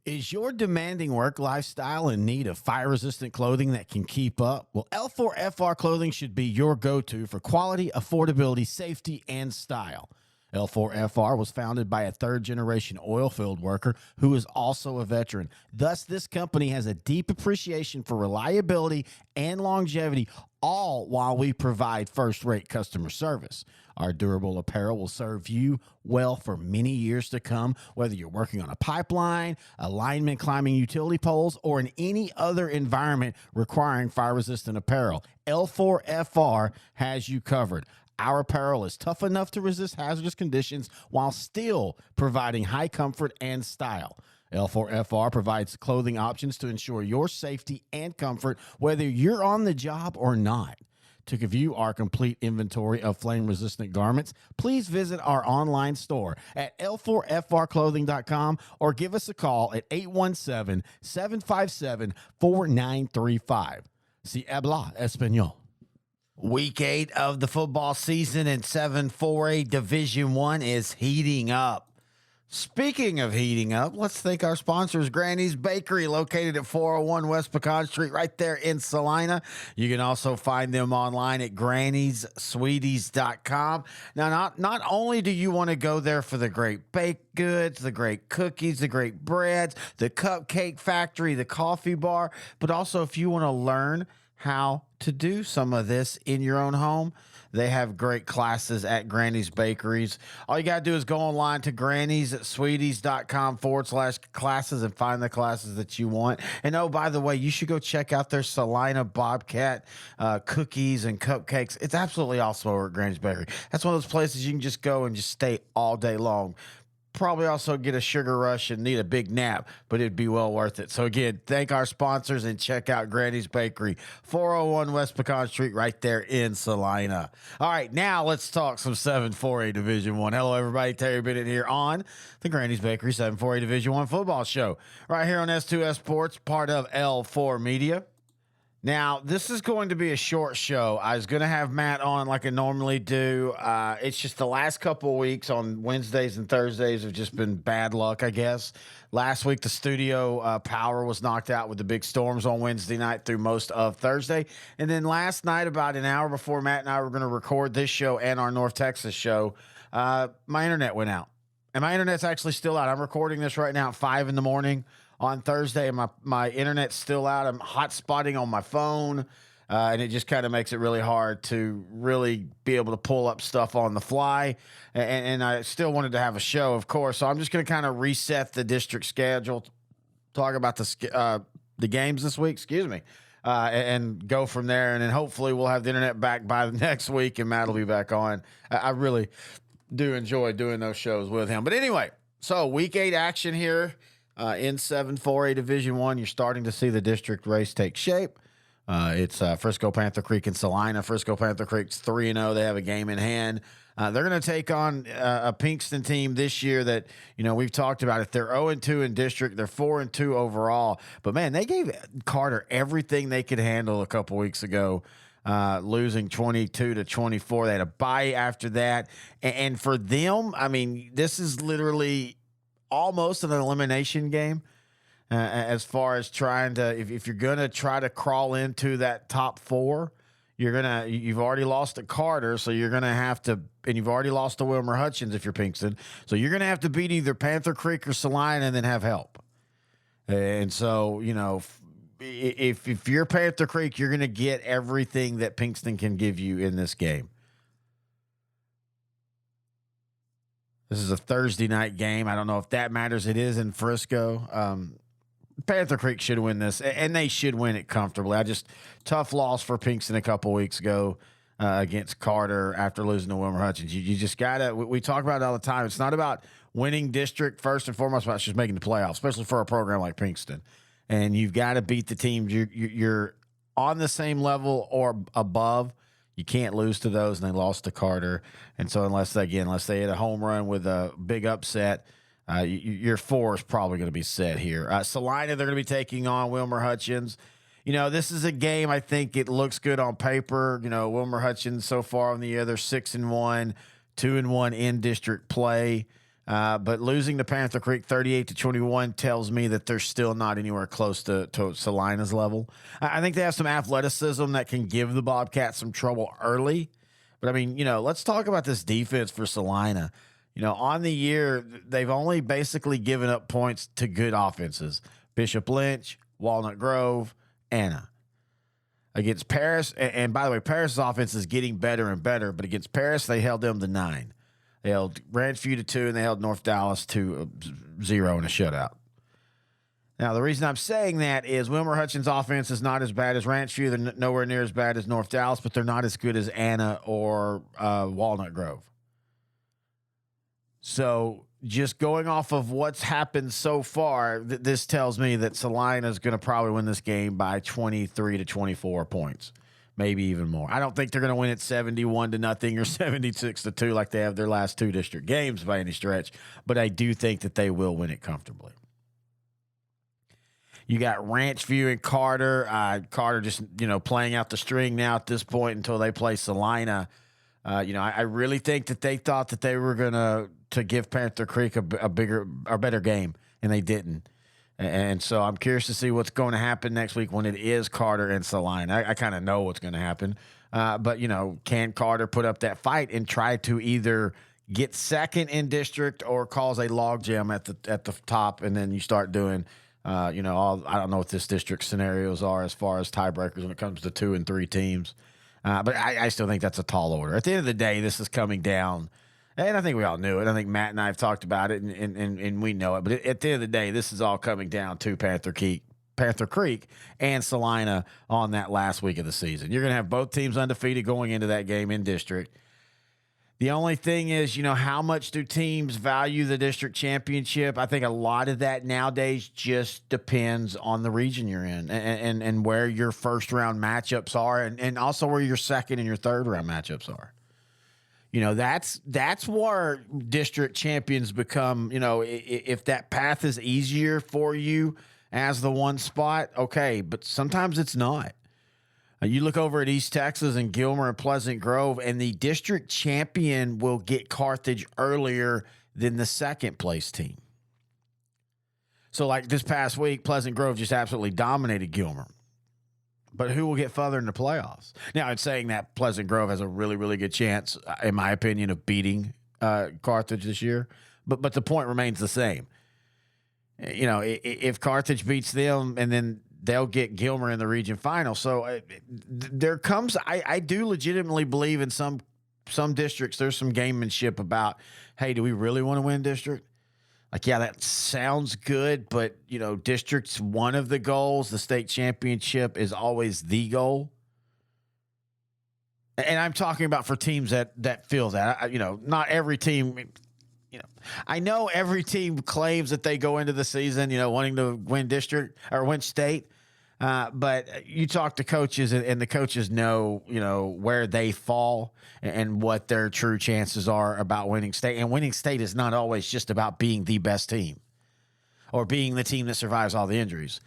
Is your demanding work lifestyle in need of fire-resistant clothing that can keep up? Well, L4FR clothing should be your go-to for quality, affordability, safety, and style. L4FR was founded by a third-generation oil field worker who is also a veteran. Thus, this company has a deep appreciation for reliability and longevity, all while we provide first-rate customer service. Our durable apparel will serve you well for many years to come, whether you're working on a pipeline, a lineman climbing utility poles, or in any other environment requiring fire-resistant apparel. L4FR has you covered. Our apparel is tough enough to resist hazardous conditions while still providing high comfort and style. L4FR provides clothing options to ensure your safety and comfort, whether you're on the job or not. To view our complete inventory of flame-resistant garments, please visit our online store at l4frclothing.com or give us a call at 817-757-4935. Si habla español. Week 8 of the football season in 7-4A Division I is heating up. Speaking of heating up, let's thank our sponsors, Granny's Bakery, located at 401 West Pecan Street, right there in Salina. You can also find them online at grannysweeties.com. Now, not only do you want to go there for the great baked goods, the great cookies, the great breads, the cupcake factory, the coffee bar, but also if you want to learn how to do some of this in your own home, they have great classes at Granny's Bakeries. All you got to do is go online to grannysweeties.com/classes and find the classes that you want. And oh, by the way, you should go check out their Salina Bobcat cookies and cupcakes. It's absolutely awesome over at Granny's Bakery. That's one of those places you can just go and just stay all day long. Probably also get a sugar rush and need a big nap, but it'd be well worth it. So again, thank our sponsors and check out Granny's Bakery, 401 West Pecan Street, right there in Salina. All right, now let's talk some 7-4A Division I. Hello, everybody. Terry Bennett here on the Granny's Bakery 7-4A Division I football show, right here on S2S Sports, part of L4 Media. Now, this is going to be a short show. I was going to have Matt on like I normally do. It's just the last couple of weeks on Wednesdays and Thursdays have just been bad luck, I guess. Last week, the studio power was knocked out with the big storms on Wednesday night through most of Thursday. And then last night, about an hour before Matt and I were going to record this show and our North Texas show, my internet went out. And my internet's actually still out. I'm recording this right now at 5 in the morning. On Thursday, and my internet's still out. I'm hotspotting on my phone, and it just kind of makes it really hard to really be able to pull up stuff on the fly. And I still wanted to have a show, of course. So I'm just going to kind of reset the district schedule, talk about the games this week, and go from there. And then hopefully we'll have the internet back by the next week, and Matt will be back on. I really do enjoy doing those shows with him. But anyway, so week 8 action here. In 7-4A Division I, you're starting to see the district race take shape. It's Frisco Panther Creek and Salina. Frisco Panther Creek's 3-0. They have a game in hand. They're going to take on a Pinkston team this year that, we've talked about. If they're 0-2 in district, they're 4-2 overall. But, man, they gave Carter everything they could handle a couple weeks ago. Losing 22-24. They had a bye after that. And for them, I mean, this is literally almost an elimination game as far as trying to, if you're going to try to crawl into that top 4, you've already lost to Carter, so you're going to have to, and you've already lost to Wilmer Hutchins if you're Pinkston, so you're going to have to beat either Panther Creek or Salina and then have help. And so, if you're Panther Creek, you're going to get everything that Pinkston can give you in this game. This is a Thursday night game. I don't know if that matters. It is in Frisco. Panther Creek should win this, and they should win it comfortably. Tough loss for Pinkston a couple weeks ago against Carter after losing to Wilmer Hutchins. You just got to – we talk about it all the time. It's not about winning district first and foremost, but it's just making the playoffs, especially for a program like Pinkston. And you've got to beat the teams you're on the same level or above. You can't lose to those, and they lost to Carter. And so unless they hit a home run with a big upset, your 4 is probably going to be set here. Salina, they're going to be taking on Wilmer Hutchins. This is a game, I think it looks good on paper. Wilmer Hutchins so far on the year, they're 6-1, 2-1 in district play. But losing to Panther Creek 38-21 tells me that they're still not anywhere close to Salina's level. I think they have some athleticism that can give the Bobcats some trouble early. But, I mean, let's talk about this defense for Salina. On the year, they've only basically given up points to good offenses. Bishop Lynch, Walnut Grove, Anna. Against Paris, and by the way, Paris' offense is getting better and better, but against Paris, they held them to 9. They held Ranch View to 2, and they held North Dallas to 0 in a shutout. Now, the reason I'm saying that is Wilmer Hutchins' offense is not as bad as Ranch View. They're nowhere near as bad as North Dallas, but they're not as good as Anna or Walnut Grove. So just going off of what's happened so far, this tells me that Salina is going to probably win this game by 23-24 points. Maybe even more. I don't think they're going to win it 71-0 or 76-2 like they have their last 2 district games by any stretch, but I do think that they will win it comfortably. You got Ranch View and Carter. Carter just, playing out the string now at this point until they play Salina. I really think that they thought that they were going to give Panther Creek a better game, and they didn't. And so I'm curious to see what's going to happen next week when it is Carter and Salina. I kind of know what's going to happen. But, can Carter put up that fight and try to either get second in district or cause a logjam at the top, and then you start doing, I don't know what this district scenarios are as far as tiebreakers when it comes to 2 and 3 teams. But I still think that's a tall order. At the end of the day, this is coming down. And I think we all knew it. I think Matt and I have talked about it, and we know it. But at the end of the day, this is all coming down to Panther Creek and Salina on that last week of the season. You're going to have both teams undefeated going into that game in district. The only thing is, how much do teams value the district championship? I think a lot of that nowadays just depends on the region you're in and where your first-round matchups are and also where your second and your third-round matchups are. That's where district champions become, if that path is easier for you as the one spot, okay, but sometimes it's not. You look over at East Texas and Gilmer and Pleasant Grove, and the district champion will get Carthage earlier than the second place team. So like this past week, Pleasant Grove just absolutely dominated Gilmer. But who will get further in the playoffs? Now, it's saying that Pleasant Grove has a really, really good chance, in my opinion, of beating Carthage this year. But the point remains the same. If Carthage beats them, and then they'll get Gilmer in the region final. So there comes, I do legitimately believe in some districts, there's some gamemanship about, hey, do we really want to win district? Like, yeah, that sounds good, but, district's one of the goals. The state championship is always the goal. And I'm talking about for teams that feel that. Not every team, I know every team claims that they go into the season, wanting to win district or win state. But you talk to coaches and the coaches know, where they fall and what their true chances are about winning state. And winning state is not always just about being the best team or being the team that survives all the injuries.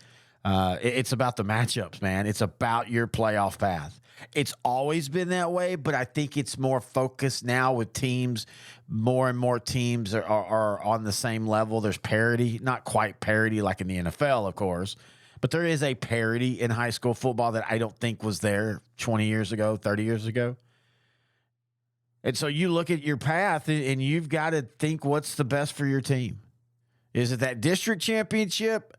It's about the matchups, man. It's about your playoff path. It's always been that way, but I think it's more focused now with teams. More and more teams are on the same level. There's parity, not quite parity like in the NFL, of course, but there is a parity in high school football that I don't think was there 20 years ago, 30 years ago. And so you look at your path and you've got to think what's the best for your team. Is it that district championship,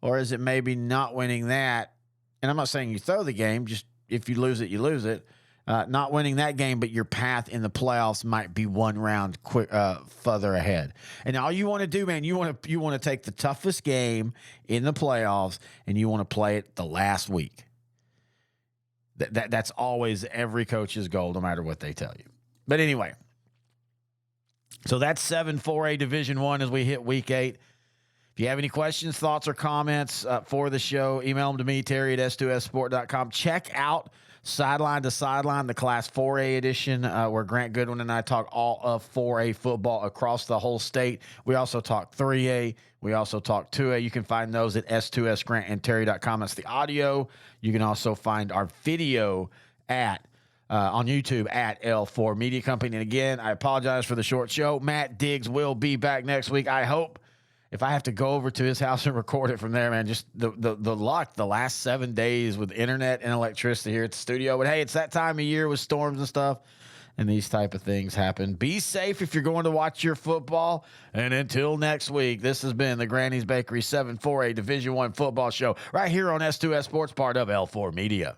or is it maybe not winning that? And I'm not saying you throw the game, just if you lose it, you lose it. Not winning that game, but your path in the playoffs might be one round further ahead. And all you want to do, man, you want to take the toughest game in the playoffs and you want to play it the last week. That's always every coach's goal, no matter what they tell you. But anyway, so that's 7-4A Division I as we hit week 8. If you have any questions, thoughts, or comments for the show, email them to me, Terry at S2SSport.com. Check out Sideline to Sideline, the Class 4A edition, where Grant Goodwin and I talk all of 4A football across the whole state. We also talk 3A. We also talk 2A. You can find those at S2SGrantandTerry.com. That's the audio. You can also find our video at on YouTube at L4 Media Company. And again, I apologize for the short show. Matt Diggs will be back next week. I hope. If I have to go over to his house and record it from there, man, just the luck the last 7 days with internet and electricity here at the studio. But hey, it's that time of year with storms and stuff, and these type of things happen. Be safe if you're going to watch your football. And until next week, this has been the Granny's Bakery 7-4A Division I football show right here on S2S Sports, part of L4 Media.